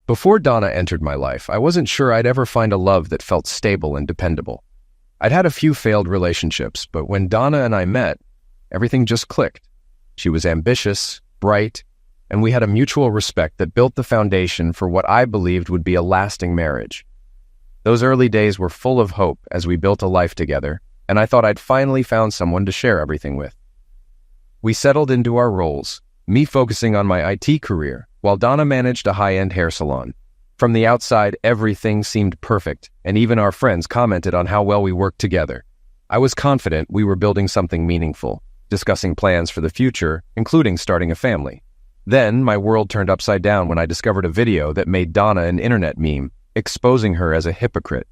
Before Donna entered my life, I wasn't sure I'd ever find a love that felt stable and dependable. I'd had a few failed relationships, but when Donna and I met, everything just clicked. She was ambitious, bright, and we had a mutual respect that built the foundation for what I believed would be a lasting marriage. Those early days were full of hope as we built a life together, and I thought I'd finally found someone to share everything with. We settled into our roles, me focusing on my IT career, while Donna managed a high-end hair salon. From the outside, everything seemed perfect, and even our friends commented on how well we worked together. I was confident we were building something meaningful, discussing plans for the future, including starting a family. Then, my world turned upside down when I discovered a video that made Donna an internet meme, exposing her as a hypocrite.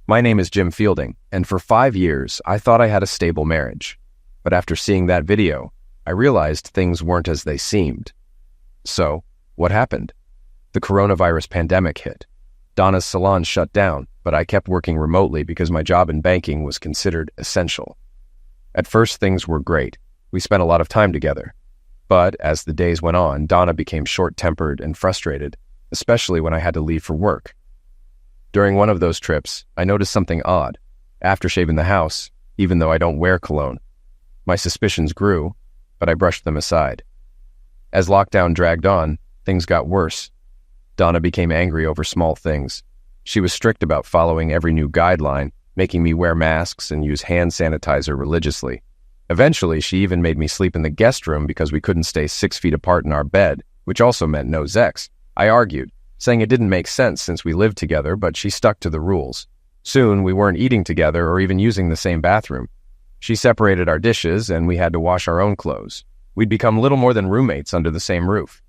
My name is Jim Fielding, and for 5 years, I thought I had a stable marriage. But after seeing that video, I realized things weren't as they seemed. So, what happened? The coronavirus pandemic hit. Donna's salon shut down, but I kept working remotely because my job in banking was considered essential. At first, things were great. We spent a lot of time together. But as the days went on, Donna became short-tempered and frustrated, especially when I had to leave for work. During one of those trips, I noticed something odd. Aftershave in the house, even though I don't wear cologne. My suspicions grew, but I brushed them aside. As lockdown dragged on, things got worse. Donna became angry over small things. She was strict about following every new guideline, making me wear masks and use hand sanitizer religiously. Eventually, she even made me sleep in the guest room because we couldn't stay 6 feet apart in our bed, which also meant no sex. I argued, saying it didn't make sense since we lived together, but she stuck to the rules. Soon, we weren't eating together or even using the same bathroom. She separated our dishes, and we had to wash our own clothes. We'd become little more than roommates under the same roof.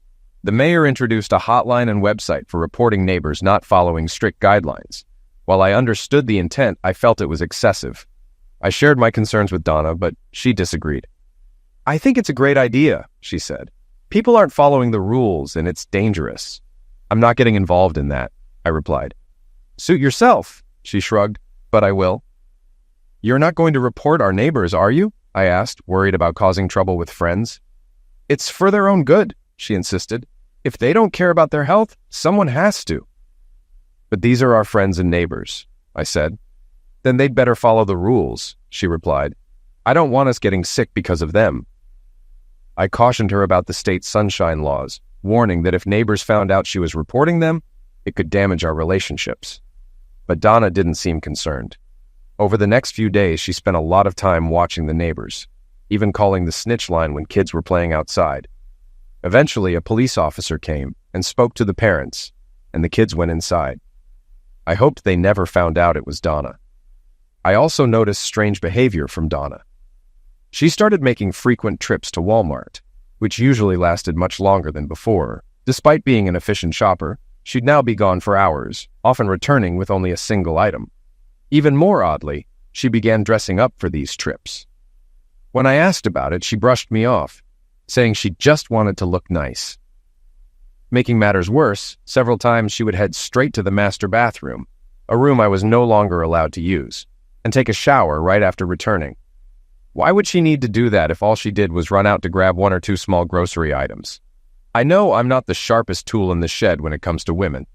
The mayor introduced a hotline and website for reporting neighbors not following strict guidelines. While I understood the intent, I felt it was excessive. I shared my concerns with Donna, but she disagreed. "I think it's a great idea," she said. "People aren't following the rules, and it's dangerous." "I'm not getting involved in that," I replied. "Suit yourself," she shrugged, "but I will." "You're not going to report our neighbors, are you?" I asked, worried about causing trouble with friends. "It's for their own good," she insisted. "If they don't care about their health, someone has to." "But these are our friends and neighbors," I said. "Then they'd better follow the rules," she replied. "I don't want us getting sick because of them." I cautioned her about the state's sunshine laws, warning that if neighbors found out she was reporting them, it could damage our relationships. But Donna didn't seem concerned. Over the next few days, she spent a lot of time watching the neighbors, even calling the snitch line when kids were playing outside. Eventually, a police officer came and spoke to the parents, and the kids went inside. I hoped they never found out it was Donna. I also noticed strange behavior from Donna. She started making frequent trips to Walmart, which usually lasted much longer than before. Despite being an efficient shopper, she'd now be gone for hours, often returning with only a single item. Even more oddly, she began dressing up for these trips. When I asked about it, she brushed me off, saying she just wanted to look nice. Making matters worse, several times she would head straight to the master bathroom, a room I was no longer allowed to use, and take a shower right after returning. Why would she need to do that if all she did was run out to grab 1 or 2 small grocery items? I know I'm not the sharpest tool in the shed when it comes to women,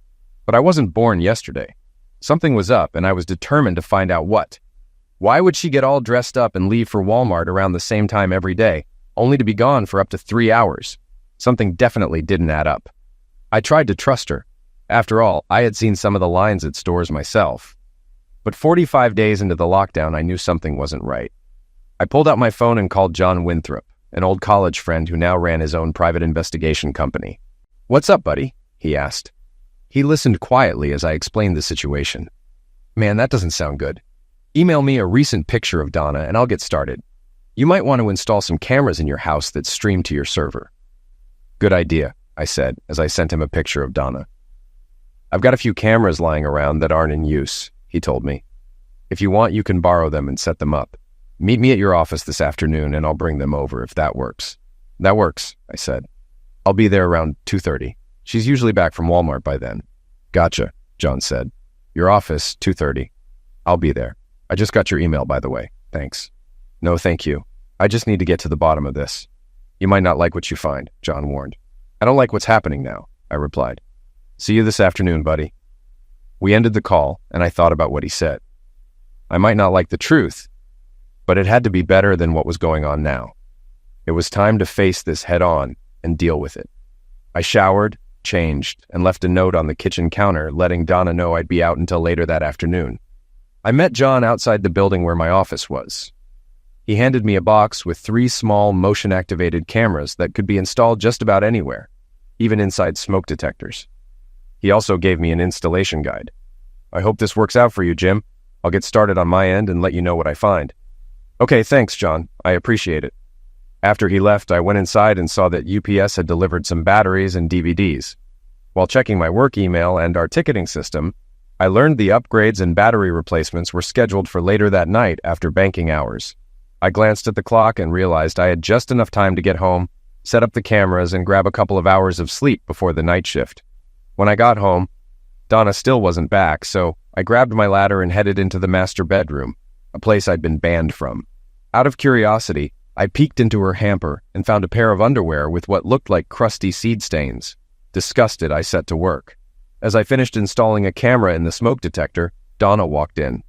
but I wasn't born yesterday. Something was up, and I was determined to find out what. Why would she get all dressed up and leave for Walmart around the same time every day, only to be gone for up to 3 hours? Something definitely didn't add up. I tried to trust her. After all, I had seen some of the lines at stores myself. But 45 days into the lockdown, I knew something wasn't right. I pulled out my phone and called John Winthrop, an old college friend who now ran his own private investigation company. "What's up, buddy?" he asked. He listened quietly as I explained the situation. "Man, that doesn't sound good. Email me a recent picture of Donna and I'll get started. You might want to install some cameras in your house that stream to your server." "Good idea," I said as I sent him a picture of Donna. "I've got a few cameras lying around that aren't in use," he told me. "If you want, you can borrow them and set them up. Meet me at your office this afternoon and I'll bring them over if that works." "That works," I said. "I'll be there around 2:30. She's usually back from Walmart by then." "Gotcha," John said. "Your office, 2:30. I'll be there. I just got your email, by the way. Thanks." "No, thank you. I just need to get to the bottom of this." "You might not like what you find," John warned. "I don't like what's happening now," I replied. See you this afternoon, buddy. We ended the call, and I thought about what he said. I might not like the truth, but it had to be better than what was going on now. It was time to face this head-on and deal with it. I showered, changed, and left a note on the kitchen counter letting Donna know I'd be out until later that afternoon. I met John outside the building where my office was. He handed me a box with 3 small motion-activated cameras that could be installed just about anywhere, even inside smoke detectors. He also gave me an installation guide. I hope this works out for you, Jim. I'll get started on my end and let you know what I find. Okay, thanks, John. I appreciate it. After he left, I went inside and saw that UPS had delivered some batteries and DVDs. While checking my work email and our ticketing system, I learned the upgrades and battery replacements were scheduled for later that night after banking hours. I glanced at the clock and realized I had just enough time to get home, set up the cameras, and grab a couple of hours of sleep before the night shift. When I got home, Donna still wasn't back, so I grabbed my ladder and headed into the master bedroom, a place I'd been banned from. Out of curiosity, I peeked into her hamper and found a pair of underwear with what looked like crusty seed stains. Disgusted, I set to work. As I finished installing a camera in the smoke detector, Donna walked in.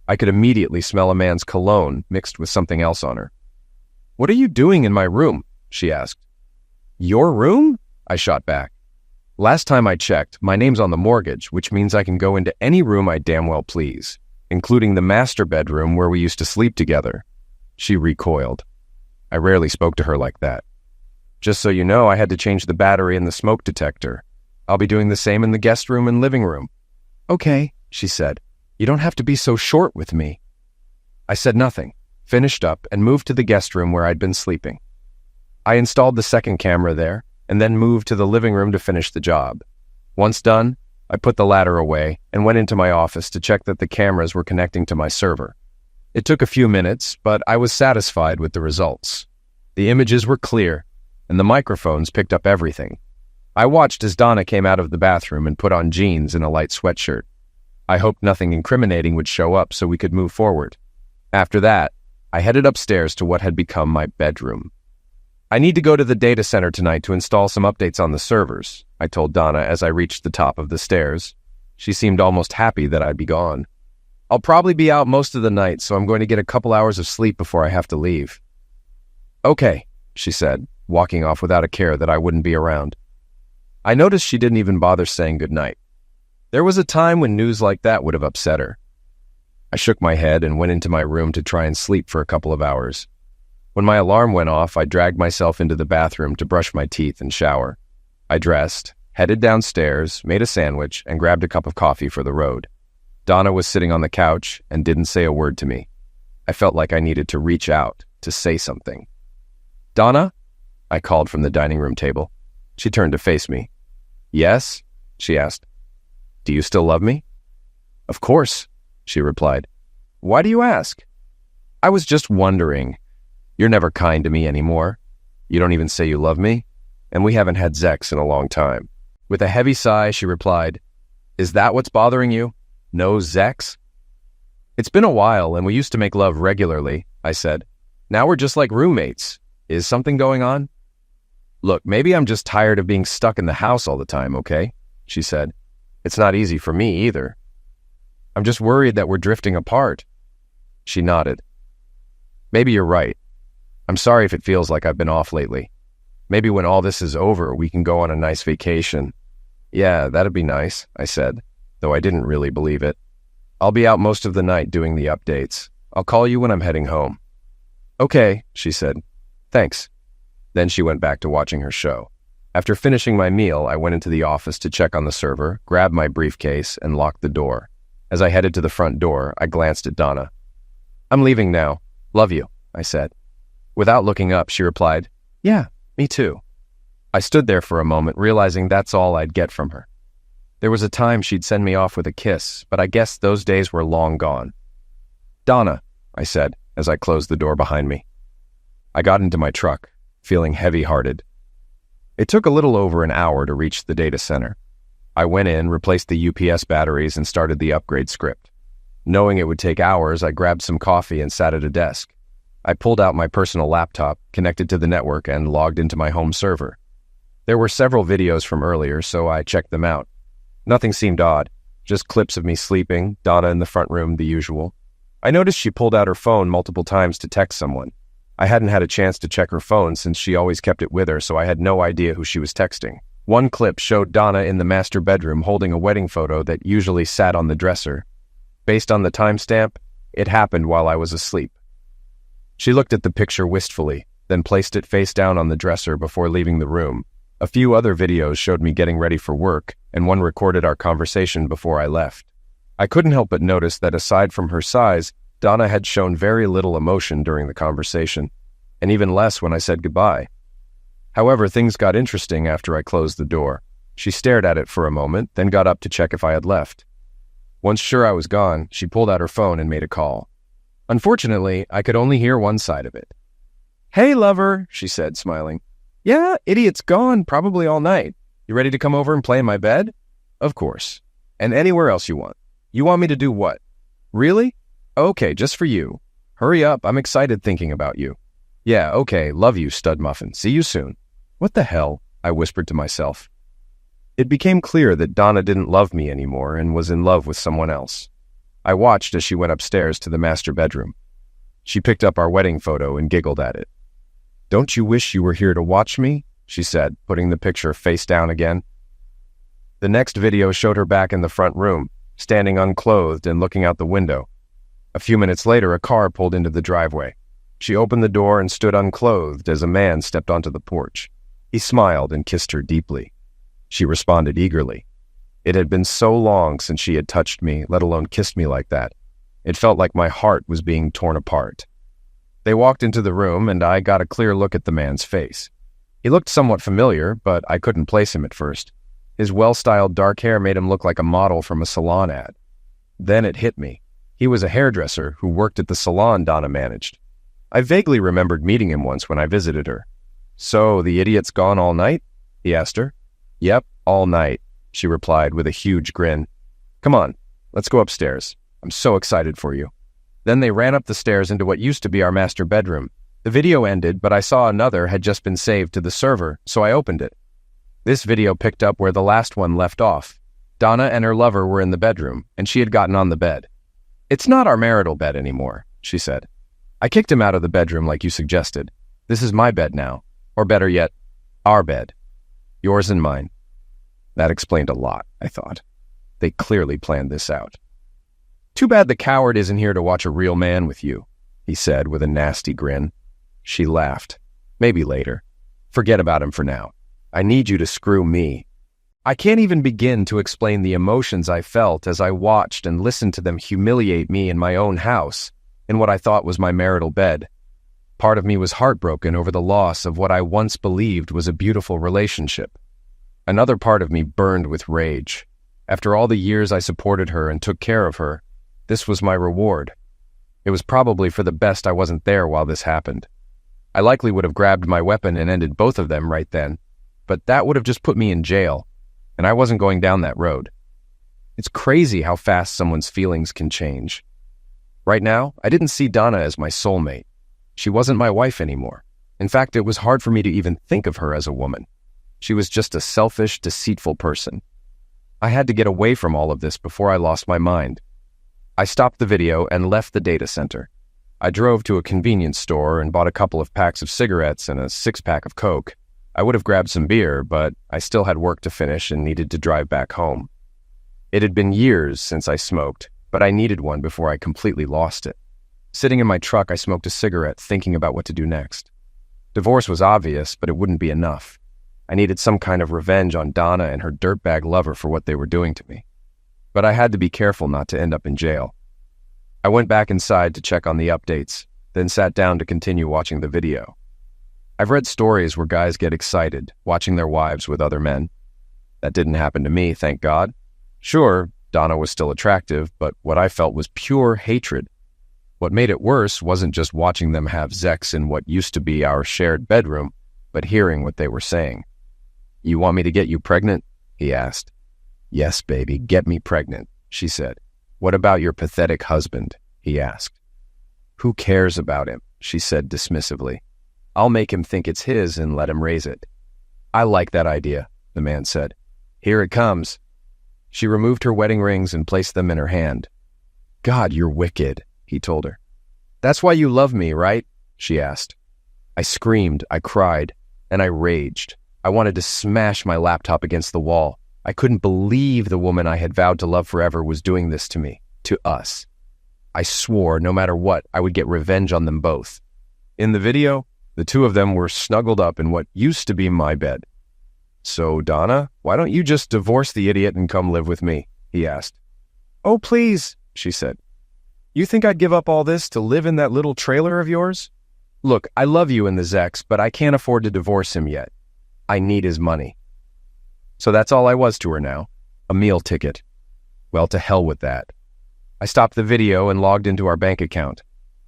I could immediately smell a man's cologne mixed with something else on her. "What are you doing in my room?" she asked. "Your room?" I shot back. "Last time I checked, my name's on the mortgage, which means I can go into any room I damn well please, including the master bedroom where we used to sleep together." She recoiled. I rarely spoke to her like that. "Just so you know, I had to change the battery in the smoke detector. I'll be doing the same in the guest room and living room." "Okay," she said. "You don't have to be so short with me." I said nothing, finished up, and moved to the guest room where I'd been sleeping. I installed the second camera there, and then moved to the living room to finish the job. Once done, I put the ladder away and went into my office to check that the cameras were connecting to my server. It took a few minutes, but I was satisfied with the results. The images were clear, and the microphones picked up everything. I watched as Donna came out of the bathroom and put on jeans and a light sweatshirt. I hoped nothing incriminating would show up so we could move forward. After that, I headed upstairs to what had become my bedroom. "I need to go to the data center tonight to install some updates on the servers," I told Donna as I reached the top of the stairs. She seemed almost happy that I'd be gone. "I'll probably be out most of the night, so I'm going to get a couple hours of sleep before I have to leave." "Okay," she said, walking off without a care that I wouldn't be around. I noticed she didn't even bother saying goodnight. There was a time when news like that would have upset her. I shook my head and went into my room to try and sleep for a couple of hours. When my alarm went off, I dragged myself into the bathroom to brush my teeth and shower. I dressed, headed downstairs, made a sandwich, and grabbed a cup of coffee for the road. Donna was sitting on the couch and didn't say a word to me. I felt like I needed to reach out, to say something. "Donna?" I called from the dining room table. She turned to face me. "Yes?" she asked. "Do you still love me?" "Of course," she replied. "Why do you ask?" "I was just wondering. You're never kind to me anymore. You don't even say you love me, and we haven't had sex in a long time." With a heavy sigh, she replied, "Is that what's bothering you? No Zex?" "It's been a while, and we used to make love regularly," I said. "Now we're just like roommates. Is something going on?" "Look, maybe I'm just tired of being stuck in the house all the time, okay?" she said. "It's not easy for me either. I'm just worried that we're drifting apart." She nodded. "Maybe you're right. I'm sorry if it feels like I've been off lately. Maybe when all this is over, we can go on a nice vacation." "Yeah, that'd be nice," I said, though I didn't really believe it. "I'll be out most of the night doing the updates. I'll call you when I'm heading home." "Okay," she said. "Thanks." Then she went back to watching her show. After finishing my meal, I went into the office to check on the server, grabbed my briefcase, and locked the door. As I headed to the front door, I glanced at Donna. "I'm leaving now. Love you," I said. Without looking up, she replied, "Yeah, me too." I stood there for a moment, realizing that's all I'd get from her. There was a time she'd send me off with a kiss, but I guess those days were long gone. "Donna," I said, as I closed the door behind me. I got into my truck, feeling heavy-hearted. It took a little over an hour to reach the data center. I went in, replaced the UPS batteries, and started the upgrade script. Knowing it would take hours, I grabbed some coffee and sat at a desk. I pulled out my personal laptop, connected to the network, and logged into my home server. There were several videos from earlier, so I checked them out. Nothing seemed odd, just clips of me sleeping, Donna in the front room, the usual. I noticed she pulled out her phone multiple times to text someone. I hadn't had a chance to check her phone since she always kept it with her, so I had no idea who she was texting. One clip showed Donna in the master bedroom holding a wedding photo that usually sat on the dresser. Based on the timestamp, it happened while I was asleep. She looked at the picture wistfully, then placed it face down on the dresser before leaving the room. A few other videos showed me getting ready for work, and one recorded our conversation before I left. I couldn't help but notice that aside from her size, Donna had shown very little emotion during the conversation, and even less when I said goodbye. However, things got interesting after I closed the door. She stared at it for a moment, then got up to check if I had left. Once sure I was gone, she pulled out her phone and made a call. Unfortunately, I could only hear one side of it. "Hey, lover," she said, smiling. "Yeah, idiot's gone, probably all night. You ready to come over and play in my bed?" "Of course. And anywhere else you want." "You want me to do what?" "Really? Okay, just for you. Hurry up, I'm excited thinking about you." "Yeah, okay, love you, stud muffin. See you soon." "What the hell?" I whispered to myself. It became clear that Donna didn't love me anymore and was in love with someone else. I watched as she went upstairs to the master bedroom. She picked up our wedding photo and giggled at it. "Don't you wish you were here to watch me?" she said, putting the picture face down again. The next video showed her back in the front room, standing unclothed and looking out the window. A few minutes later, a car pulled into the driveway. She opened the door and stood unclothed as a man stepped onto the porch. He smiled and kissed her deeply. She responded eagerly. It had been so long since she had touched me, let alone kissed me like that. It felt like my heart was being torn apart. They walked into the room, and I got a clear look at the man's face. He looked somewhat familiar, but I couldn't place him at first. His well-styled dark hair made him look like a model from a salon ad. Then it hit me. He was a hairdresser who worked at the salon Donna managed. I vaguely remembered meeting him once when I visited her. "So, the idiot's gone all night?" he asked her. "Yep, all night," she replied with a huge grin. "Come on, let's go upstairs. I'm so excited for you." Then they ran up the stairs into what used to be our master bedroom. The video ended, but I saw another had just been saved to the server, so I opened it. This video picked up where the last one left off. Donna and her lover were in the bedroom, and she had gotten on the bed. "It's not our marital bed anymore," she said. "I kicked him out of the bedroom like you suggested. This is my bed now. Or better yet, our bed. Yours and mine." That explained a lot, I thought. They clearly planned this out. "Too bad the coward isn't here to watch a real man with you," he said with a nasty grin. She laughed. "Maybe later. Forget about him for now. I need you to screw me." I can't even begin to explain the emotions I felt as I watched and listened to them humiliate me in my own house, in what I thought was my marital bed. Part of me was heartbroken over the loss of what I once believed was a beautiful relationship. Another part of me burned with rage. After all the years I supported her and took care of her, this was my reward. It was probably for the best I wasn't there while this happened. I likely would have grabbed my weapon and ended both of them right then, but that would have just put me in jail, and I wasn't going down that road. It's crazy how fast someone's feelings can change. Right now, I didn't see Donna as my soulmate. She wasn't my wife anymore. In fact, it was hard for me to even think of her as a woman. She was just a selfish, deceitful person. I had to get away from all of this before I lost my mind. I stopped the video and left the data center. I drove to a convenience store and bought a couple of packs of cigarettes and a 6-pack of Coke. I would have grabbed some beer, but I still had work to finish and needed to drive back home. It had been years since I smoked, but I needed one before I completely lost it. Sitting in my truck, I smoked a cigarette, thinking about what to do next. Divorce was obvious, but it wouldn't be enough. I needed some kind of revenge on Donna and her dirtbag lover for what they were doing to me. But I had to be careful not to end up in jail. I went back inside to check on the updates, then sat down to continue watching the video. I've read stories where guys get excited, watching their wives with other men. That didn't happen to me, thank God. Sure, Donna was still attractive, but what I felt was pure hatred. What made it worse wasn't just watching them have sex in what used to be our shared bedroom, but hearing what they were saying. "You want me to get you pregnant?" he asked. "Yes, baby, get me pregnant," she said. "What about your pathetic husband?" he asked. "Who cares about him?" she said dismissively. "I'll make him think it's his and let him raise it." "I like that idea," the man said. "Here it comes." She removed her wedding rings and placed them in her hand. "God, you're wicked," he told her. "That's why you love me, right?" she asked. I screamed, I cried, and I raged. I wanted to smash my laptop against the wall. I couldn't believe the woman I had vowed to love forever was doing this to me, to us. I swore no matter what, I would get revenge on them both. In the video, the two of them were snuggled up in what used to be my bed. "So, Donna, why don't you just divorce the idiot and come live with me?" he asked. "Oh, please," she said. "You think I'd give up all this to live in that little trailer of yours? Look, I love you and the Zex, but I can't afford to divorce him yet. I need his money." So that's all I was to her now. A meal ticket. Well, to hell with that. I stopped the video and logged into our bank account.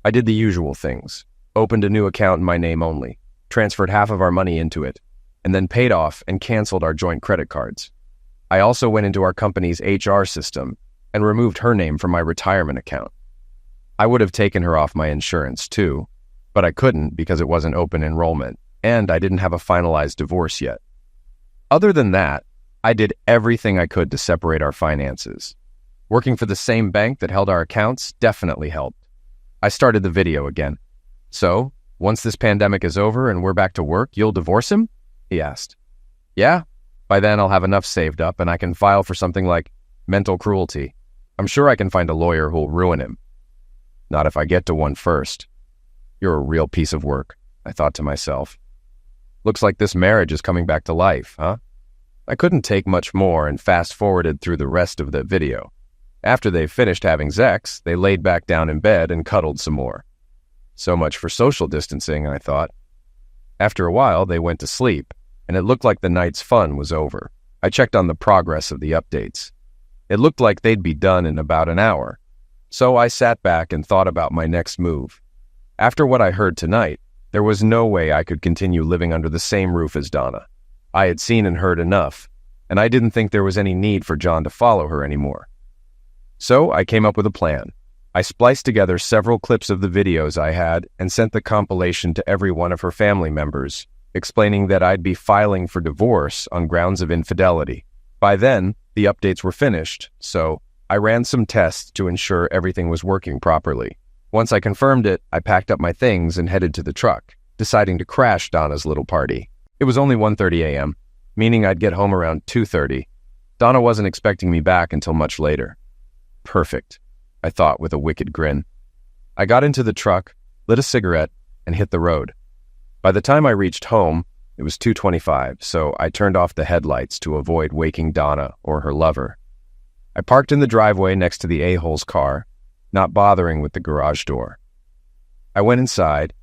I did the usual things. Opened a new account in my name only, transferred half of our money into it, and then paid off and canceled our joint credit cards. I also went into our company's HR system and removed her name from my retirement account. I would have taken her off my insurance too, but I couldn't because it wasn't open enrollment, and I didn't have a finalized divorce yet. Other than that, I did everything I could to separate our finances. Working for the same bank that held our accounts definitely helped. I started the video again. "So, once this pandemic is over and we're back to work, you'll divorce him?" he asked. "Yeah, by then I'll have enough saved up and I can file for something like mental cruelty. I'm sure I can find a lawyer who'll ruin him." "Not if I get to one first." "You're a real piece of work," I thought to myself. Looks like this marriage is coming back to life, huh? I couldn't take much more and fast-forwarded through the rest of the video. After they finished having sex, they laid back down in bed and cuddled some more. So much for social distancing, I thought. After a while, they went to sleep, and it looked like the night's fun was over. I checked on the progress of the updates. It looked like they'd be done in about an hour. So I sat back and thought about my next move. After what I heard tonight, there was no way I could continue living under the same roof as Donna. I had seen and heard enough, and I didn't think there was any need for John to follow her anymore. So I came up with a plan. I spliced together several clips of the videos I had and sent the compilation to every one of her family members, explaining that I'd be filing for divorce on grounds of infidelity. By then, the updates were finished, so I ran some tests to ensure everything was working properly. Once I confirmed it, I packed up my things and headed to the truck, deciding to crash Donna's little party. It was only 1:30 a.m., meaning I'd get home around 2:30. Donna wasn't expecting me back until much later. Perfect, I thought with a wicked grin. I got into the truck, lit a cigarette, and hit the road. By the time I reached home, it was 2:25, so I turned off the headlights to avoid waking Donna or her lover. I parked in the driveway next to the a-hole's car, not bothering with the garage door. I went inside,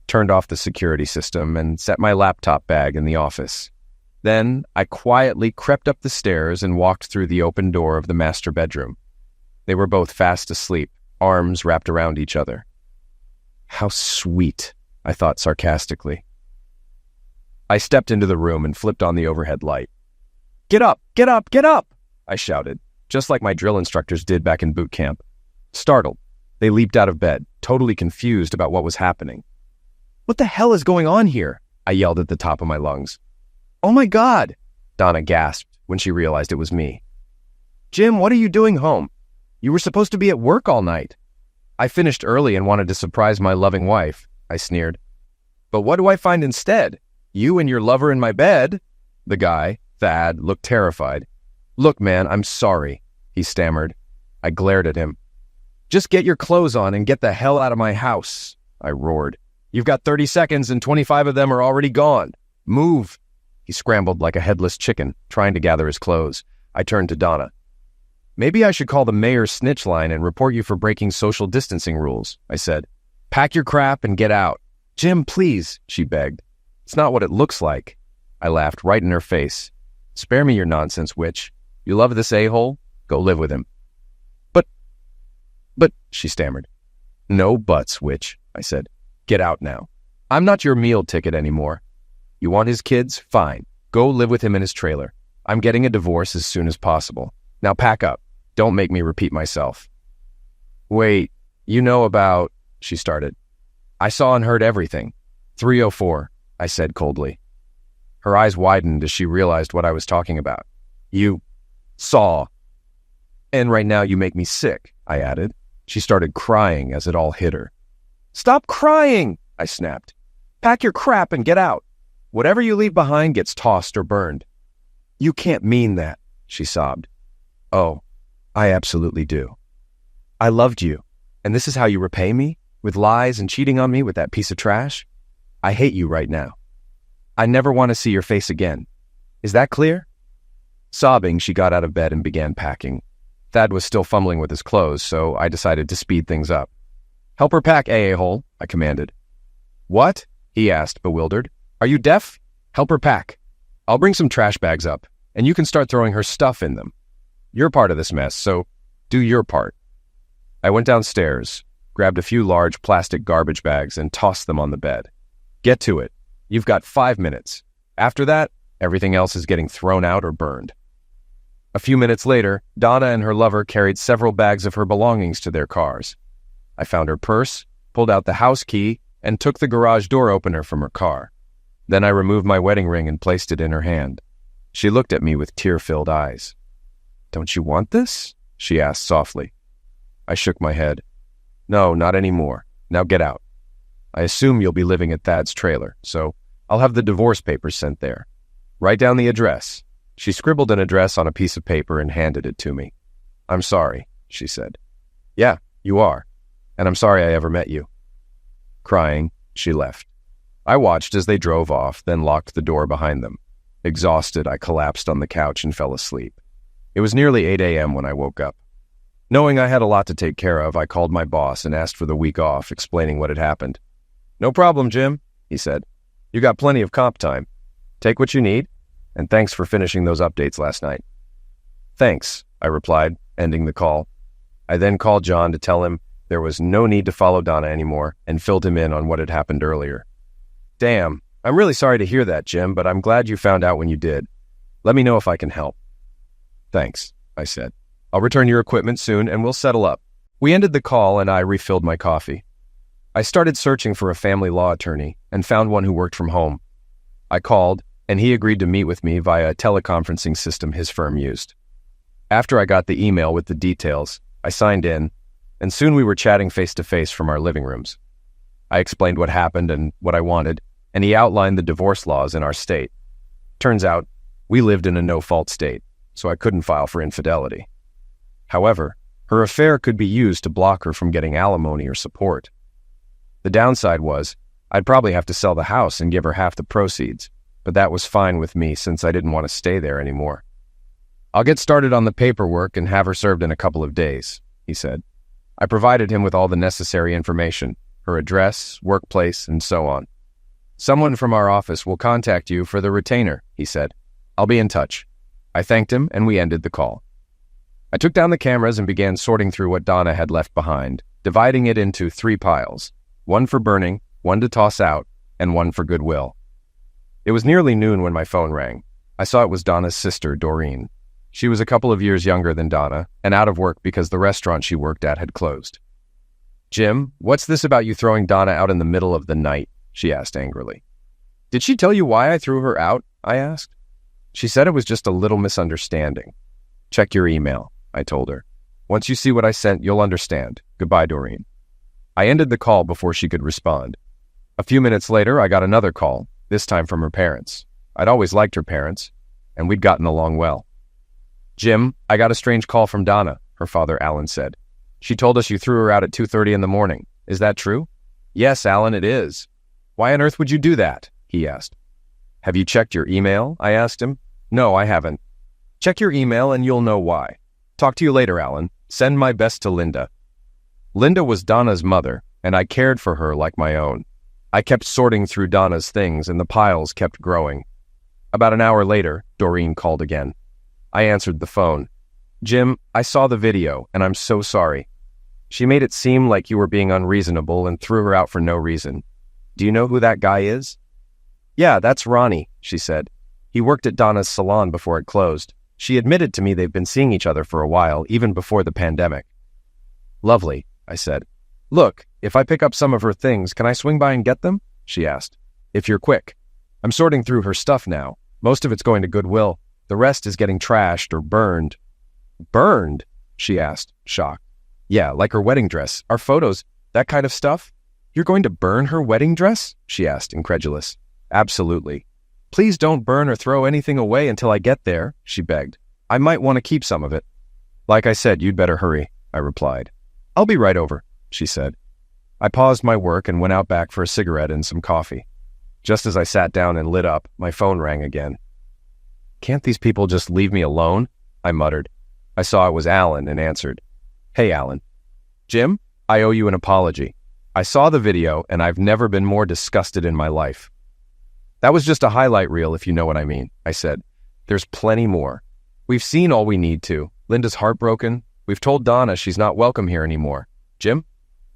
turned off the security system, and set my laptop bag in the office. Then I quietly crept up the stairs and walked through the open door of the master bedroom. They were both fast asleep, arms wrapped around each other. How sweet, I thought sarcastically. I stepped into the room and flipped on the overhead light. "Get up! Get up! Get up!" I shouted, just like my drill instructors did back in boot camp. Startled, they leaped out of bed, totally confused about what was happening. "What the hell is going on here?" I yelled at the top of my lungs. "Oh my God!" Donna gasped when she realized it was me. "Jim, what are you doing home? You were supposed to be at work all night." "I finished early and wanted to surprise my loving wife," I sneered. "But what do I find instead? You and your lover in my bed?" The guy, Thad, looked terrified. "Look, man, I'm sorry," he stammered. I glared at him. "Just get your clothes on and get the hell out of my house," I roared. "You've got 30 seconds and 25 of them are already gone. Move." He scrambled like a headless chicken, trying to gather his clothes. I turned to Donna. "Maybe I should call the mayor's snitch line and report you for breaking social distancing rules," I said. "Pack your crap and get out." "Jim, please," she begged. "It's not what it looks like." I laughed right in her face. "Spare me your nonsense, witch. You love this a-hole? Go live with him." But, she stammered. "No buts, witch," I said. "Get out now. I'm not your meal ticket anymore. You want his kids? Fine. Go live with him in his trailer. I'm getting a divorce as soon as possible. Now pack up. Don't make me repeat myself." "Wait, you know about," she started. "I saw and heard everything. 304, I said coldly. Her eyes widened as she realized what I was talking about. "You saw And right now you make me sick, I added. She started crying as it all hit her. Stop crying, I snapped. Pack your crap and get out. Whatever you leave behind gets tossed or burned. You can't mean that, she sobbed. Oh, I absolutely do. I loved you, and this is how you repay me? With lies and cheating on me with that piece of trash? I hate you right now. I never want to see your face again. Is that clear? Sobbing, she got out of bed and began packing. Thad was still fumbling with his clothes, so I decided to speed things up. Help her pack, a-hole, I commanded. What? He asked, bewildered. Are you deaf? Help her pack. I'll bring some trash bags up, and you can start throwing her stuff in them. You're part of this mess, so do your part. I went downstairs, grabbed a few large plastic garbage bags, and tossed them on the bed. Get to it. You've got 5 minutes. After that, everything else is getting thrown out or burned. A few minutes later, Donna and her lover carried several bags of her belongings to their cars. I found her purse, pulled out the house key, and took the garage door opener from her car. Then I removed my wedding ring and placed it in her hand. She looked at me with tear-filled eyes. Don't you want this? She asked softly. I shook my head. No, not anymore. Now get out. I assume you'll be living at Thad's trailer, so I'll have the divorce papers sent there. Write down the address. She scribbled an address on a piece of paper and handed it to me. I'm sorry, she said. Yeah, you are. And I'm sorry I ever met you. Crying, she left. I watched as they drove off, then locked the door behind them. Exhausted, I collapsed on the couch and fell asleep. It was nearly 8 a.m. when I woke up. Knowing I had a lot to take care of, I called my boss and asked for the week off, explaining what had happened. No problem, Jim, he said. You got plenty of comp time. Take what you need, and thanks for finishing those updates last night. Thanks, I replied, ending the call. I then called John to tell him there was no need to follow Donna anymore and filled him in on what had happened earlier. Damn, I'm really sorry to hear that, Jim, but I'm glad you found out when you did. Let me know if I can help. Thanks, I said. I'll return your equipment soon and we'll settle up. We ended the call and I refilled my coffee. I started searching for a family law attorney and found one who worked from home. I called and he agreed to meet with me via a teleconferencing system his firm used. After I got the email with the details, I signed in, and soon we were chatting face-to-face from our living rooms. I explained what happened and what I wanted, and he outlined the divorce laws in our state. Turns out, we lived in a no-fault state, so I couldn't file for infidelity. However, her affair could be used to block her from getting alimony or support. The downside was, I'd probably have to sell the house and give her half the proceeds, but that was fine with me since I didn't want to stay there anymore. I'll get started on the paperwork and have her served in a couple of days, he said. I provided him with all the necessary information, her address, workplace, and so on. Someone from our office will contact you for the retainer, he said. I'll be in touch. I thanked him and we ended the call. I took down the cameras and began sorting through what Donna had left behind, dividing it into 3 piles, one for burning, one to toss out, and one for goodwill. It was nearly noon when my phone rang. I saw it was Donna's sister, Doreen. She was a couple of years younger than Donna and out of work because the restaurant she worked at had closed. Jim, what's this about you throwing Donna out in the middle of the night? She asked angrily. Did she tell you why I threw her out? I asked. She said it was just a little misunderstanding. Check your email, I told her. Once you see what I sent, you'll understand. Goodbye, Doreen. I ended the call before she could respond. A few minutes later, I got another call, this time from her parents. I'd always liked her parents, and we'd gotten along well. Jim, I got a strange call from Donna, her father, Alan, said. She told us you threw her out at 2:30 in the morning. Is that true? Yes, Alan, it is. Why on earth would you do that? He asked. Have you checked your email? I asked him. No, I haven't. Check your email and you'll know why. Talk to you later, Alan. Send my best to Linda. Linda was Donna's mother, and I cared for her like my own. I kept sorting through Donna's things, and the piles kept growing. About an hour later, Doreen called again. I answered the phone. Jim, I saw the video, and I'm so sorry. She made it seem like you were being unreasonable and threw her out for no reason. Do you know who that guy is? Yeah, that's Ronnie, she said. He worked at Donna's salon before it closed. She admitted to me they've been seeing each other for a while, even before the pandemic. Lovely, I said. Look, if I pick up some of her things, can I swing by and get them? She asked. If you're quick. I'm sorting through her stuff now. Most of it's going to Goodwill. The rest is getting trashed or burned. Burned? she asked, shocked. Yeah, like her wedding dress, our photos, that kind of stuff. You're going to burn her wedding dress? She asked, incredulous. Absolutely. Please don't burn or throw anything away until I get there, she begged. I might want to keep some of it. Like I said, you'd better hurry, I replied. I'll be right over, she said. I paused my work and went out back for a cigarette and some coffee. Just as I sat down and lit up, my phone rang again. Can't these people just leave me alone? I muttered. I saw it was Alan and answered. Hey, Alan. Jim, I owe you an apology. I saw the video and I've never been more disgusted in my life. That was just a highlight reel, if you know what I mean, I said. There's plenty more. We've seen all we need to. Linda's heartbroken. We've told Donna she's not welcome here anymore. Jim,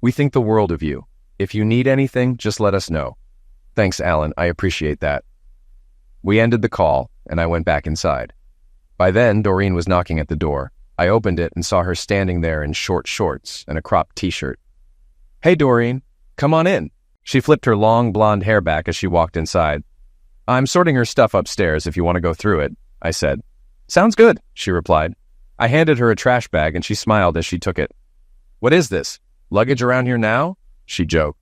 we think the world of you. If you need anything, just let us know. Thanks, Alan. I appreciate that. We ended the call, and I went back inside. By then, Doreen was knocking at the door. I opened it and saw her standing there in short shorts and a cropped t-shirt. Hey, Doreen, come on in. She flipped her long blonde hair back as she walked inside. I'm sorting her stuff upstairs if you want to go through it, I said. Sounds good, she replied. I handed her a trash bag and she smiled as she took it. What is this? Luggage around here now? She joked.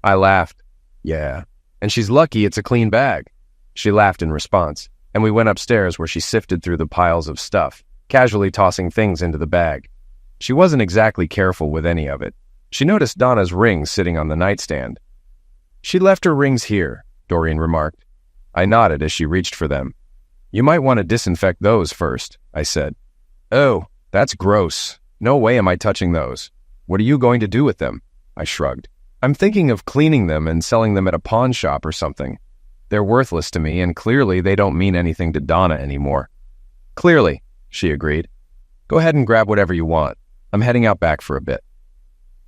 I laughed. Yeah. And she's lucky it's a clean bag. She laughed in response, and we went upstairs where she sifted through the piles of stuff, casually tossing things into the bag. She wasn't exactly careful with any of it. She noticed Donna's rings sitting on the nightstand. She left her rings here, Doreen remarked. I nodded as she reached for them. You might want to disinfect those first, I said. Oh, that's gross. No way am I touching those. What are you going to do with them? I shrugged. I'm thinking of cleaning them and selling them at a pawn shop or something. They're worthless to me, and clearly they don't mean anything to Donna anymore. Clearly, she agreed. Go ahead and grab whatever you want. I'm heading out back for a bit.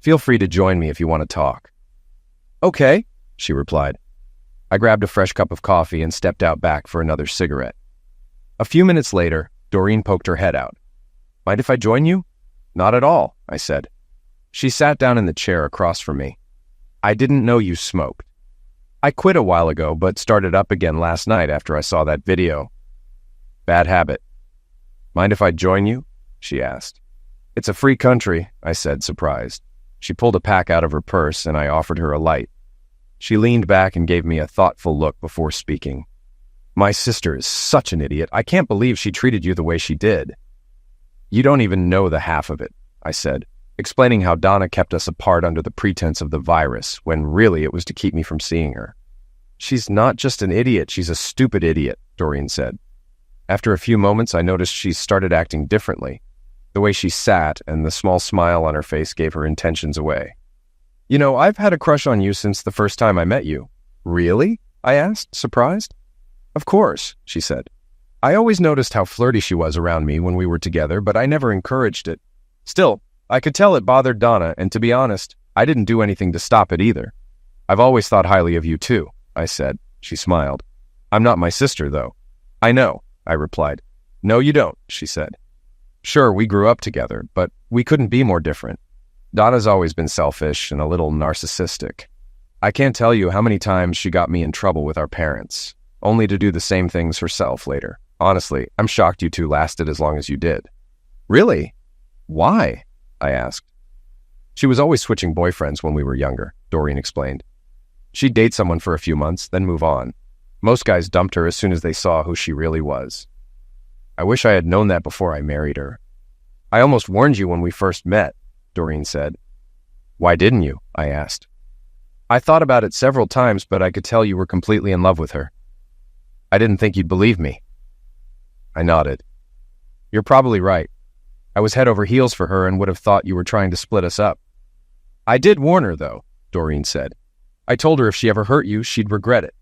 Feel free to join me if you want to talk. Okay, she replied. I grabbed a fresh cup of coffee and stepped out back for another cigarette. A few minutes later, Doreen poked her head out. Mind if I join you? Not at all, I said. She sat down in the chair across from me. I didn't know you smoked. I quit a while ago, but started up again last night after I saw that video. Bad habit. Mind if I join you? She asked. It's a free country, I said, surprised. She pulled a pack out of her purse and I offered her a light. She leaned back and gave me a thoughtful look before speaking. My sister is such an idiot. I can't believe she treated you the way she did. You don't even know the half of it, I said, explaining how Donna kept us apart under the pretense of the virus, when really it was to keep me from seeing her. She's not just an idiot, she's a stupid idiot, Doreen said. After a few moments, I noticed she started acting differently. The way she sat and the small smile on her face gave her intentions away. You know, I've had a crush on you since the first time I met you. Really? I asked, surprised. Of course, she said. I always noticed how flirty she was around me when we were together, but I never encouraged it. Still, I could tell it bothered Donna, and to be honest, I didn't do anything to stop it either. I've always thought highly of you too, I said. She smiled. I'm not my sister, though. I know, I replied. No, you don't, she said. Sure, we grew up together, but we couldn't be more different. Donna's always been selfish and a little narcissistic. I can't tell you how many times she got me in trouble with our parents, only to do the same things herself later. Honestly, I'm shocked you two lasted as long as you did. Really? Why? I asked. She was always switching boyfriends when we were younger, Doreen explained. She'd date someone for a few months, then move on. Most guys dumped her as soon as they saw who she really was. I wish I had known that before I married her. I almost warned you when we first met, Doreen said. Why didn't you? I asked. I thought about it several times, but I could tell you were completely in love with her. I didn't think you'd believe me. I nodded. You're probably right. I was head over heels for her and would have thought you were trying to split us up. I did warn her, though, Doreen said. I told her if she ever hurt you, she'd regret it.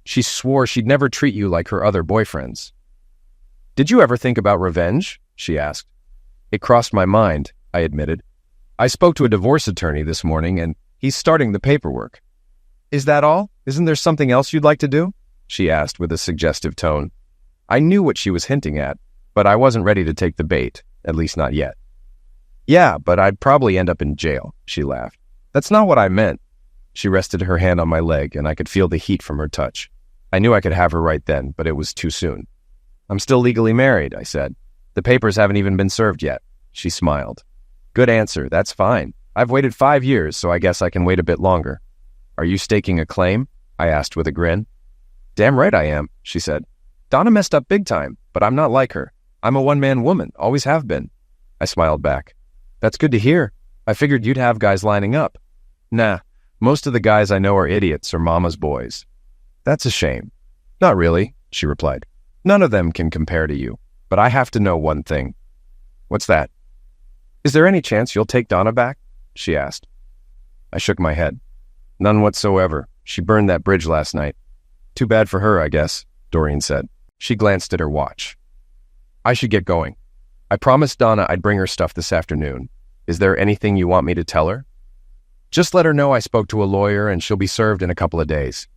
She swore she'd never treat you like her other boyfriends. Did you ever think about revenge? She asked. It crossed my mind, I admitted. I spoke to a divorce attorney this morning, and he's starting the paperwork. Is that all? Isn't there something else you'd like to do? She asked with a suggestive tone. I knew what she was hinting at, but I wasn't ready to take the bait, at least not yet. Yeah, but I'd probably end up in jail, she laughed. That's not what I meant. She rested her hand on my leg, and I could feel the heat from her touch. I knew I could have her right then, but it was too soon. I'm still legally married, I said. The papers haven't even been served yet. She smiled. Good answer, that's fine. I've waited 5 years, so I guess I can wait a bit longer. Are you staking a claim? I asked with a grin. Damn right I am, she said. Donna messed up big time, but I'm not like her. I'm a one-man woman, always have been. I smiled back. That's good to hear. I figured you'd have guys lining up. Nah, most of the guys I know are idiots or mama's boys. That's a shame. Not really, she replied. None of them can compare to you, but I have to know one thing. What's that? Is there any chance you'll take Donna back? She asked. I shook my head. None whatsoever. She burned that bridge last night. Too bad for her, I guess, Doreen said. She glanced at her watch. I should get going. I promised Donna I'd bring her stuff this afternoon. Is there anything you want me to tell her? Just let her know I spoke to a lawyer and she'll be served in a couple of days.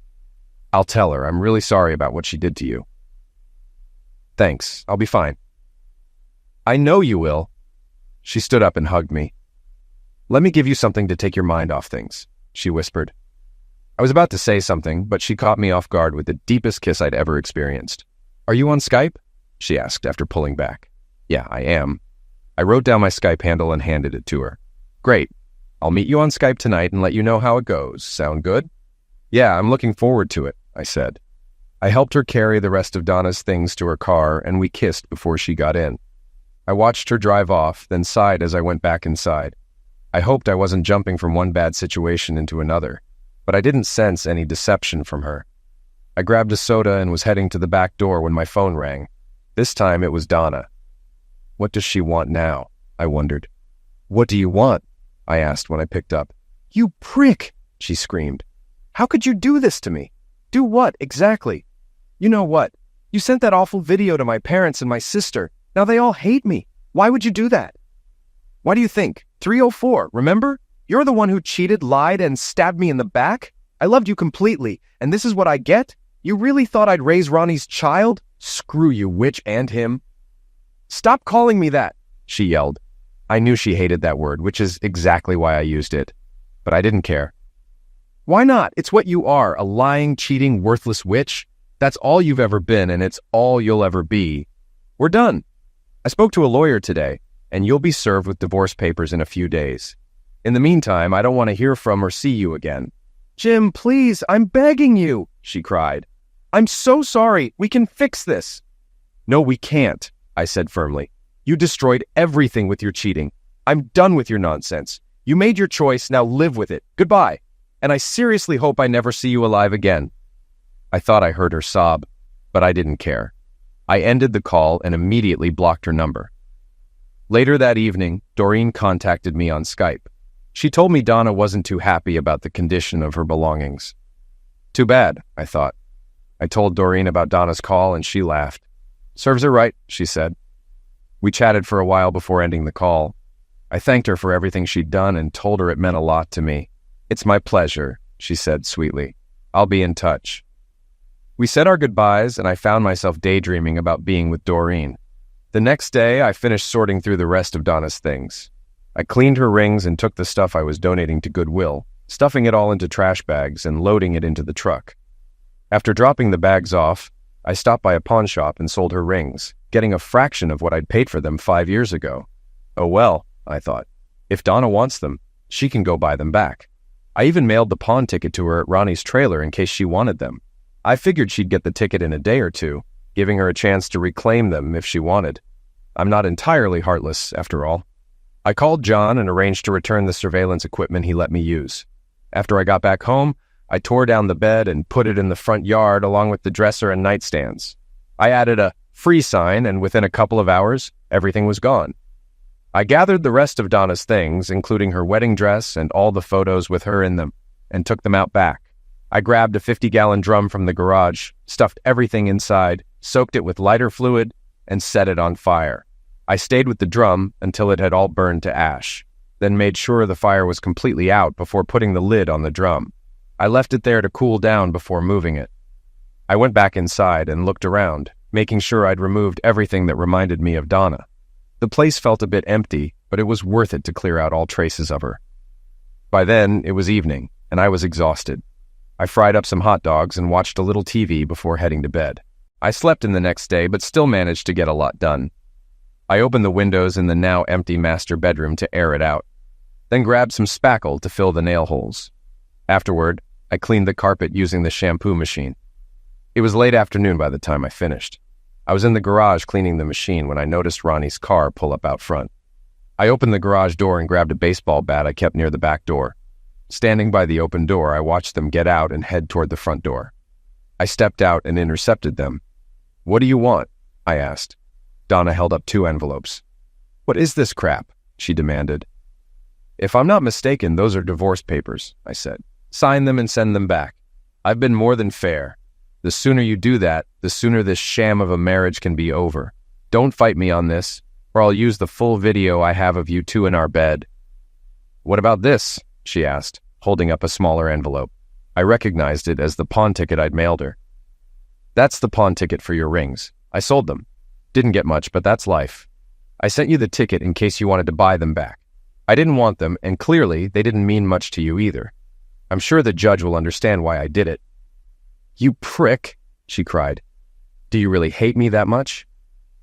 I'll tell her I'm really sorry about what she did to you. Thanks, I'll be fine. I know you will. She stood up and hugged me. Let me give you something to take your mind off things, she whispered. I was about to say something, but she caught me off guard with the deepest kiss I'd ever experienced. Are you on Skype? She asked after pulling back. Yeah, I am. I wrote down my Skype handle and handed it to her. Great. I'll meet you on Skype tonight and let you know how it goes. Sound good? Yeah, I'm looking forward to it, I said. I helped her carry the rest of Donna's things to her car, and we kissed before she got in. I watched her drive off, then sighed as I went back inside. I hoped I wasn't jumping from one bad situation into another, but I didn't sense any deception from her. I grabbed a soda and was heading to the back door when my phone rang. This time it was Donna. What does she want now? I wondered. What do you want? I asked when I picked up. You prick! She screamed. How could you do this to me? Do what, exactly? You know what? You sent that awful video to my parents and my sister. Now they all hate me. Why would you do that? Why do you think? 304, remember? You're the one who cheated, lied, and stabbed me in the back? I loved you completely, and this is what I get? You really thought I'd raise Ronnie's child? Screw you, witch, and him. Stop calling me that, she yelled. I knew she hated that word, which is exactly why I used it. But I didn't care. Why not? It's what you are, a lying, cheating, worthless witch. That's all you've ever been, and it's all you'll ever be. We're done. I spoke to a lawyer today, and you'll be served with divorce papers in a few days. In the meantime, I don't want to hear from or see you again. Jim, please, I'm begging you, she cried. I'm so sorry. We can fix this. No, we can't, I said firmly. You destroyed everything with your cheating. I'm done with your nonsense. You made your choice, now live with it. Goodbye. And I seriously hope I never see you alive again. I thought I heard her sob, but I didn't care. I ended the call and immediately blocked her number. Later that evening, Doreen contacted me on Skype. She told me Donna wasn't too happy about the condition of her belongings. Too bad, I thought. I told Doreen about Donna's call and she laughed. Serves her right, she said. We chatted for a while before ending the call. I thanked her for everything she'd done and told her it meant a lot to me. It's my pleasure, she said sweetly. I'll be in touch. We said our goodbyes and I found myself daydreaming about being with Doreen. The next day, I finished sorting through the rest of Donna's things. I cleaned her rings and took the stuff I was donating to Goodwill, stuffing it all into trash bags and loading it into the truck. After dropping the bags off, I stopped by a pawn shop and sold her rings, getting a fraction of what I'd paid for them 5 years ago. Oh well, I thought. If Donna wants them, she can go buy them back. I even mailed the pawn ticket to her at Ronnie's trailer in case she wanted them. I figured she'd get the ticket in a day or two, giving her a chance to reclaim them if she wanted. I'm not entirely heartless, after all. I called John and arranged to return the surveillance equipment he let me use. After I got back home, I tore down the bed and put it in the front yard along with the dresser and nightstands. I added a free sign, and within a couple of hours, everything was gone. I gathered the rest of Donna's things, including her wedding dress and all the photos with her in them, and took them out back. I grabbed a 50-gallon drum from the garage, stuffed everything inside, soaked it with lighter fluid, and set it on fire. I stayed with the drum until it had all burned to ash, then made sure the fire was completely out before putting the lid on the drum. I left it there to cool down before moving it. I went back inside and looked around, making sure I'd removed everything that reminded me of Donna. The place felt a bit empty, but it was worth it to clear out all traces of her. By then, it was evening, and I was exhausted. I fried up some hot dogs and watched a little TV before heading to bed. I slept in the next day, but still managed to get a lot done. I opened the windows in the now empty master bedroom to air it out, then grabbed some spackle to fill the nail holes. Afterward, I cleaned the carpet using the shampoo machine. It was late afternoon by the time I finished. I was in the garage cleaning the machine when I noticed Ronnie's car pull up out front. I opened the garage door and grabbed a baseball bat I kept near the back door. Standing by the open door, I watched them get out and head toward the front door. I stepped out and intercepted them. "What do you want?" I asked. Donna held up 2 envelopes. "What is this crap?" she demanded. "If I'm not mistaken, those are divorce papers," I said. "Sign them and send them back. I've been more than fair. The sooner you do that, the sooner this sham of a marriage can be over. Don't fight me on this, or I'll use the full video I have of you 2 in our bed." "What about this?" she asked, holding up a smaller envelope. I recognized it as the pawn ticket I'd mailed her. "That's the pawn ticket for your rings. I sold them. Didn't get much, but that's life. I sent you the ticket in case you wanted to buy them back. I didn't want them, and clearly they didn't mean much to you either. I'm sure the judge will understand why I did it." "You prick," she cried. "Do you really hate me that much?"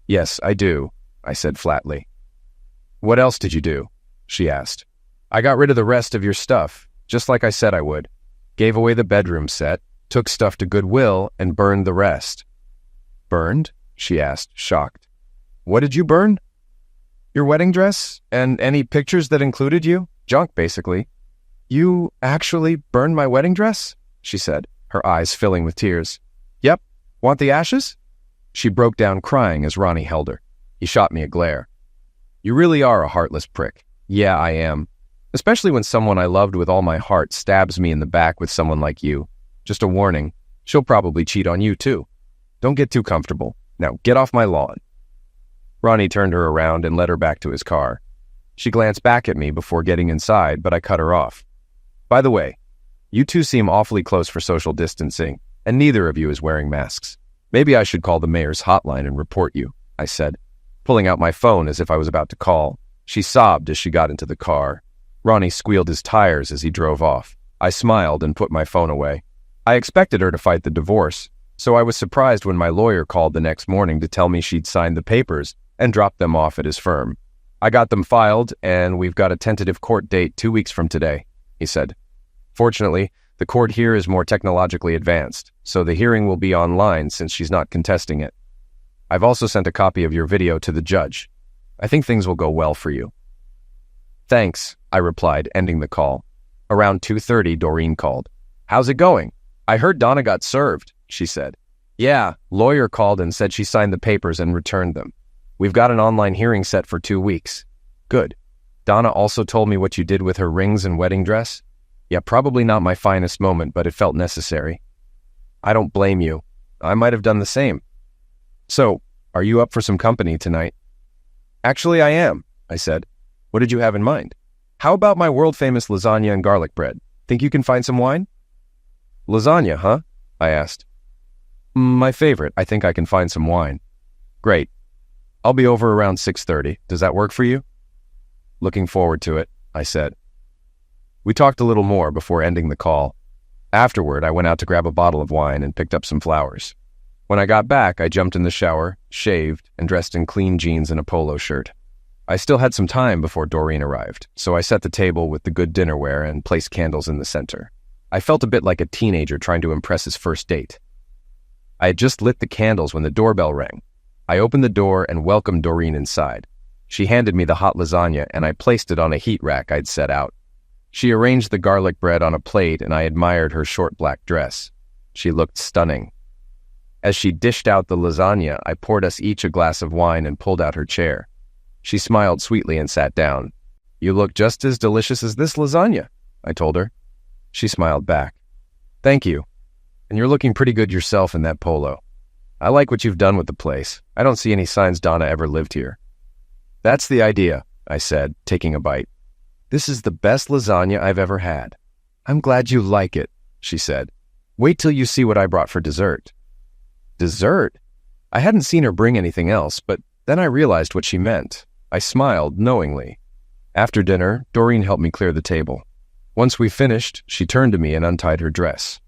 "Yes, I do," I said flatly. "What else did you do?" she asked. "I got rid of the rest of your stuff, just like I said I would. Gave away the bedroom set, took stuff to Goodwill, and burned the rest." "Burned?" she asked, shocked. "What did you burn?" "Your wedding dress, and any pictures that included you. Junk, basically." "You actually burned my wedding dress?" she said, her eyes filling with tears. "Yep. Want the ashes?" She broke down crying as Ronnie held her. He shot me a glare. "You really are a heartless prick." "Yeah, I am. Especially when someone I loved with all my heart stabs me in the back with someone like you. Just a warning, she'll probably cheat on you too. Don't get too comfortable. Now get off my lawn." Ronnie turned her around and led her back to his car. She glanced back at me before getting inside, but I cut her off. "By the way, you 2 seem awfully close for social distancing, and neither of you is wearing masks. Maybe I should call the mayor's hotline and report you," I said, pulling out my phone as if I was about to call. She sobbed as she got into the car. Ronnie squealed his tires as he drove off. I smiled and put my phone away. I expected her to fight the divorce, so I was surprised when my lawyer called the next morning to tell me she'd signed the papers and dropped them off at his firm. "I got them filed, and we've got a tentative court date 2 weeks from today," he said. "Fortunately, the court here is more technologically advanced, so the hearing will be online since she's not contesting it. I've also sent a copy of your video to the judge. I think things will go well for you." "Thanks," I replied, ending the call. Around 2:30, Doreen called. "How's it going?" "I heard Donna got served," she said. "Yeah, lawyer called and said she signed the papers and returned them. We've got an online hearing set for 2 weeks." "Good. Donna also told me what you did with her rings and wedding dress?" "Yeah, probably not my finest moment, but it felt necessary." "I don't blame you. I might have done the same." "So, are you up for some company tonight?" "Actually, I am," I said. "What did you have in mind?" "How about my world-famous lasagna and garlic bread? Think you can find some wine?" "Lasagna, huh?" I asked. "My favorite. I think I can find some wine." "Great. I'll be over around 6:30. Does that work for you?" "Looking forward to it," I said. We talked a little more before ending the call. Afterward, I went out to grab a bottle of wine and picked up some flowers. When I got back, I jumped in the shower, shaved, and dressed in clean jeans and a polo shirt. I still had some time before Doreen arrived, so I set the table with the good dinnerware and placed candles in the center. I felt a bit like a teenager trying to impress his first date. I had just lit the candles when the doorbell rang. I opened the door and welcomed Doreen inside. She handed me the hot lasagna, and I placed it on a heat rack I'd set out. She arranged the garlic bread on a plate, and I admired her short black dress. She looked stunning. As she dished out the lasagna, I poured us each a glass of wine and pulled out her chair. She smiled sweetly and sat down. "You look just as delicious as this lasagna," I told her. She smiled back. "Thank you. And you're looking pretty good yourself in that polo. I like what you've done with the place. I don't see any signs Donna ever lived here." "That's the idea," I said, taking a bite. "This is the best lasagna I've ever had." "I'm glad you like it," she said. "Wait till you see what I brought for dessert." Dessert? I hadn't seen her bring anything else, but then I realized what she meant. I smiled knowingly. After dinner, Doreen helped me clear the table. Once we finished, she turned to me and untied her dress.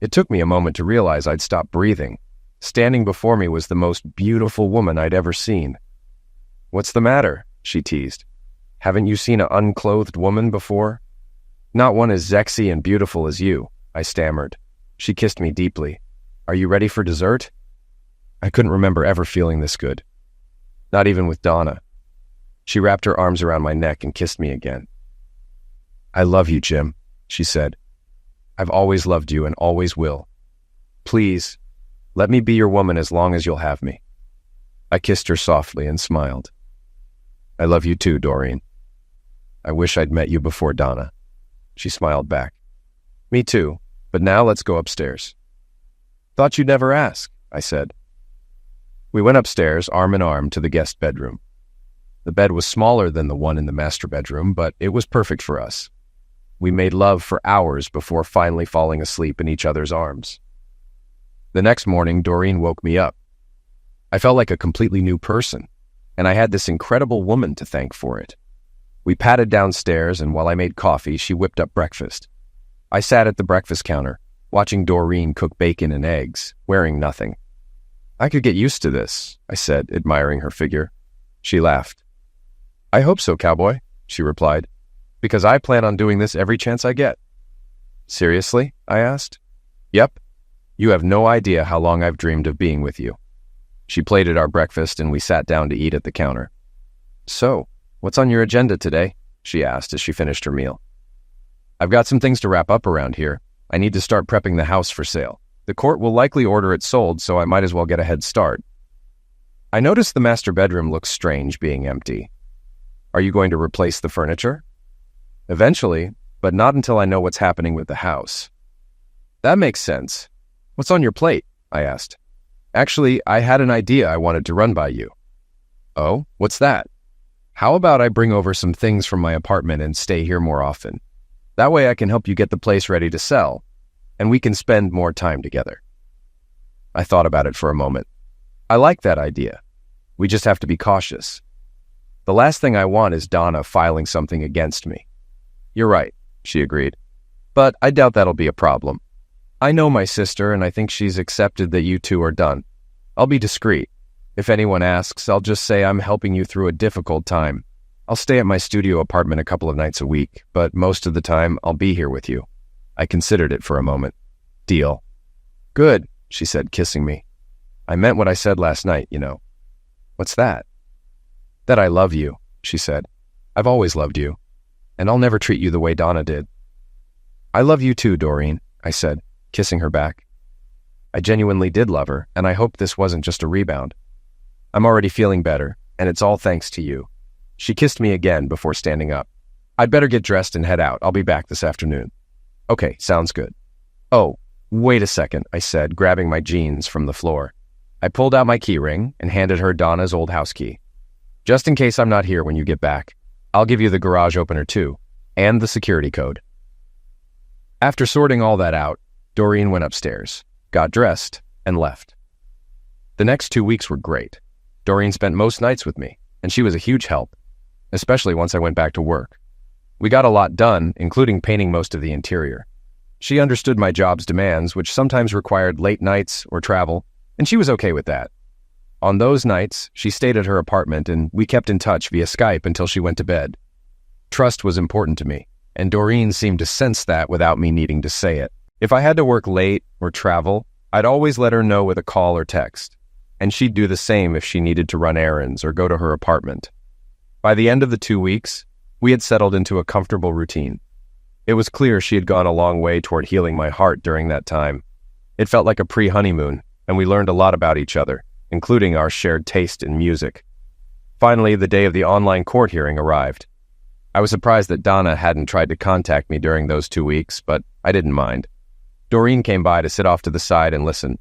It took me a moment to realize I'd stopped breathing. Standing before me was the most beautiful woman I'd ever seen. What's the matter? She teased. Haven't you seen an unclothed woman before? Not one as sexy and beautiful as you, I stammered. She kissed me deeply. Are you ready for dessert? I couldn't remember ever feeling this good. Not even with Donna. She wrapped her arms around my neck and kissed me again. I love you, Jim, she said. I've always loved you and always will. Please, let me be your woman as long as you'll have me. I kissed her softly and smiled. I love you too, Doreen. I wish I'd met you before Donna. She smiled back. Me too, but now let's go upstairs. Thought you'd never ask, I said. We went upstairs, arm in arm, to the guest bedroom. The bed was smaller than the one in the master bedroom, but it was perfect for us. We made love for hours before finally falling asleep in each other's arms. The next morning, Doreen woke me up. I felt like a completely new person, and I had this incredible woman to thank for it. We patted downstairs, and while I made coffee, she whipped up breakfast. I sat at the breakfast counter, watching Doreen cook bacon and eggs, wearing nothing. I could get used to this, I said, admiring her figure. She laughed. I hope so, cowboy, she replied, because I plan on doing this every chance I get. Seriously? I asked. Yep. You have no idea how long I've dreamed of being with you. She plated our breakfast and we sat down to eat at the counter. So, what's on your agenda today? She asked as she finished her meal. I've got some things to wrap up around here. I need to start prepping the house for sale. The court will likely order it sold, so I might as well get a head start. I noticed the master bedroom looks strange being empty. Are you going to replace the furniture? Eventually, but not until I know what's happening with the house. That makes sense. What's on your plate? I asked. Actually, I had an idea I wanted to run by you. Oh, what's that? How about I bring over some things from my apartment and stay here more often? That way I can help you get the place ready to sell, and we can spend more time together. I thought about it for a moment. I like that idea. We just have to be cautious. The last thing I want is Donna filing something against me. You're right, she agreed. But I doubt that'll be a problem. I know my sister, and I think she's accepted that you two are done. I'll be discreet. If anyone asks, I'll just say I'm helping you through a difficult time. I'll stay at my studio apartment a couple of nights a week, but most of the time I'll be here with you. I considered it for a moment. Deal. Good, she said, kissing me. I meant what I said last night, you know. What's that? That I love you, she said. I've always loved you, and I'll never treat you the way Donna did. I love you too, Doreen, I said, kissing her back. I genuinely did love her, and I hope this wasn't just a rebound. I'm already feeling better, and it's all thanks to you. She kissed me again before standing up. I'd better get dressed and head out. I'll be back this afternoon. Okay, sounds good. Oh, wait a second, I said, grabbing my jeans from the floor. I pulled out my key ring and handed her Donna's old house key. Just in case I'm not here when you get back, I'll give you the garage opener too, and the security code. After sorting all that out, Doreen went upstairs, got dressed, and left. The next 2 weeks were great. Doreen spent most nights with me, and she was a huge help, especially once I went back to work. We got a lot done, including painting most of the interior. She understood my job's demands, which sometimes required late nights or travel, and she was okay with that. On those nights, she stayed at her apartment, and we kept in touch via Skype until she went to bed. Trust was important to me, and Doreen seemed to sense that without me needing to say it. If I had to work late or travel, I'd always let her know with a call or text, and she'd do the same if she needed to run errands or go to her apartment. By the end of the 2 weeks, we had settled into a comfortable routine. It was clear she had gone a long way toward healing my heart during that time. It felt like a pre-honeymoon, and we learned a lot about each other, including our shared taste in music. Finally, the day of the online court hearing arrived. I was surprised that Donna hadn't tried to contact me during those 2 weeks, but I didn't mind. Doreen came by to sit off to the side and listen.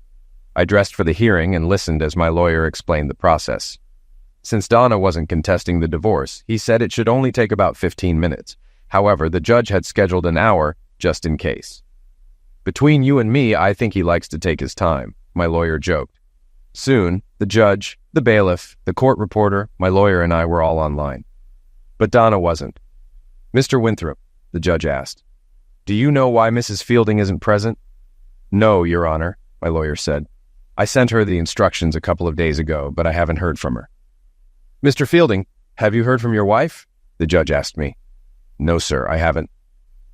I dressed for the hearing and listened as my lawyer explained the process. Since Donna wasn't contesting the divorce, he said it should only take about 15 minutes. However, the judge had scheduled an hour just in case. Between you and me, I think he likes to take his time, my lawyer joked. Soon, the judge, the bailiff, the court reporter, my lawyer, and I were all online. But Donna wasn't. Mr. Winthrop, the judge asked, do you know why Mrs. Fielding isn't present? No, Your Honor, my lawyer said. I sent her the instructions a couple of days ago, but I haven't heard from her. Mr. Fielding, have you heard from your wife? The judge asked me. No, sir, I haven't.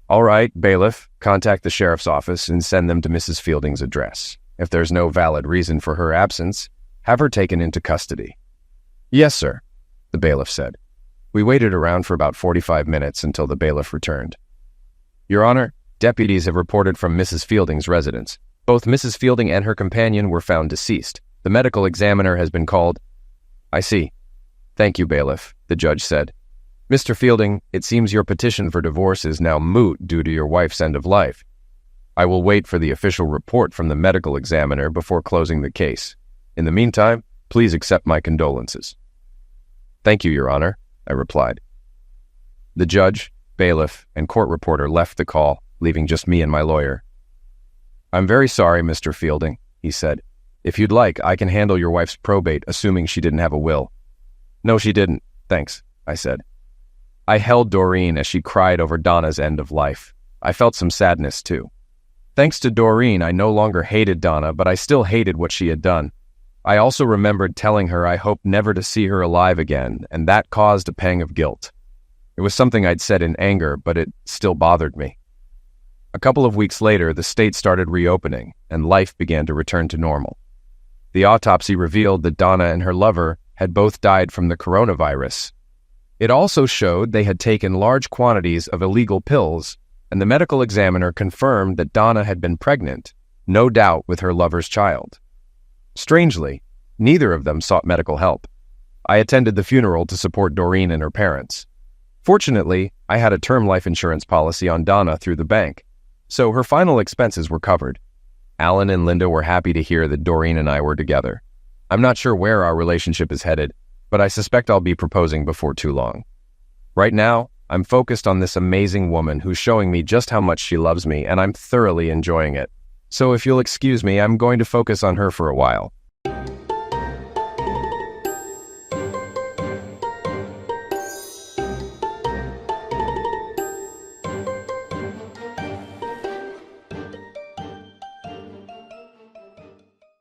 All right, bailiff, contact the sheriff's office and send them to Mrs. Fielding's address. If there's no valid reason for her absence, have her taken into custody. Yes, sir, the bailiff said. We waited around for about 45 minutes until the bailiff returned. Your Honor, deputies have reported from Mrs. Fielding's residence. Both Mrs. Fielding and her companion were found deceased. The medical examiner has been called. I see. Thank you, bailiff, the judge said. Mr. Fielding, it seems your petition for divorce is now moot due to your wife's end of life. I will wait for the official report from the medical examiner before closing the case. In the meantime, please accept my condolences. Thank you, Your Honor, I replied. The judge, bailiff, and court reporter left the call, leaving just me and my lawyer. I'm very sorry, Mr. Fielding, he said. If you'd like, I can handle your wife's probate, assuming she didn't have a will. No, she didn't. Thanks, I said. I held Doreen as she cried over Donna's end of life. I felt some sadness, too. Thanks to Doreen, I no longer hated Donna, but I still hated what she had done. I also remembered telling her I hoped never to see her alive again, and that caused a pang of guilt. It was something I'd said in anger, but it still bothered me. A couple of weeks later, the state started reopening, and life began to return to normal. The autopsy revealed that Donna and her lover had both died from the coronavirus. It also showed they had taken large quantities of illegal pills, and the medical examiner confirmed that Donna had been pregnant, no doubt with her lover's child. Strangely, neither of them sought medical help. I attended the funeral to support Doreen and her parents. Fortunately, I had a term life insurance policy on Donna through the bank, so her final expenses were covered. Alan and Linda were happy to hear that Doreen and I were together. I'm not sure where our relationship is headed, but I suspect I'll be proposing before too long. Right now, I'm focused on this amazing woman who's showing me just how much she loves me, and I'm thoroughly enjoying it. So if you'll excuse me, I'm going to focus on her for a while.